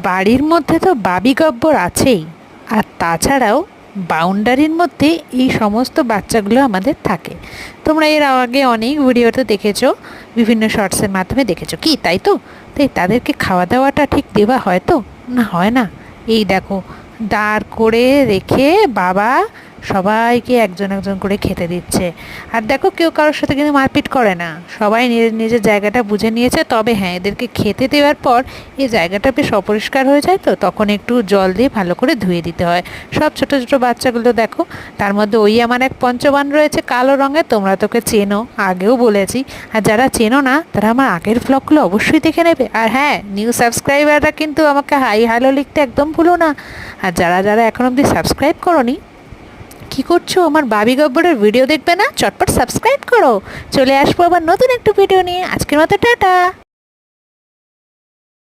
বাড়ির মধ্যে তো বাবি গব্বর আছেই, আর তাছাড়াও বাউন্ডারির মধ্যে এই সমস্ত বাচ্চাগুলো আমাদের থাকে। তোমরা এর আগে অনেক ভিডিওতে দেখেছো, বিভিন্ন শর্টসের মাধ্যমে দেখেছো কি, তাই তো? তাই তাদেরকে খাওয়া দাওয়াটা ঠিক দেওয়া হয় তো? না, হয় না। এই দেখো, দাঁড় করে রেখে বাবা সবাইকে একজন একজন করে খেতে দিচ্ছে। আর দেখো, কেউ কারোর সাথে কিন্তু মারপিট করে না, সবাই নিজের নিজের জায়গাটা বুঝে নিয়েছে। তবে হ্যাঁ, এদেরকে খেতে দেওয়ার পর এই জায়গাটা বেশ অপরিষ্কার হয়ে যায়, তো তখন একটু জল দিয়ে ভালো করে ধুয়ে দিতে হয়। সব ছোট ছোট বাচ্চাগুলো দেখো, তার মধ্যে ওই আমার এক পঞ্চবান রয়েছে কালো রঙের, তোমরা তোকে চেনো, আগেও বলেছি। আর যারা চেনো না তারা আমার আগের ব্লগগুলো অবশ্যই দেখে নেবে। আর হ্যাঁ, নিউ সাবস্ক্রাইবাররা কিন্তু আমাকে হাই হ্যালো লিখতে একদম ভুলো না। আর যারা যারা এখন অবধি সাবস্ক্রাইব করোনি, কি করছো? আমার বাবি গব্বরের ভিডিও দেখবে না? চটপট সাবস্ক্রাইব করো। চলে আসবো আবার নতুন একটা ভিডিও নিয়ে। আজকের মতো টাটা।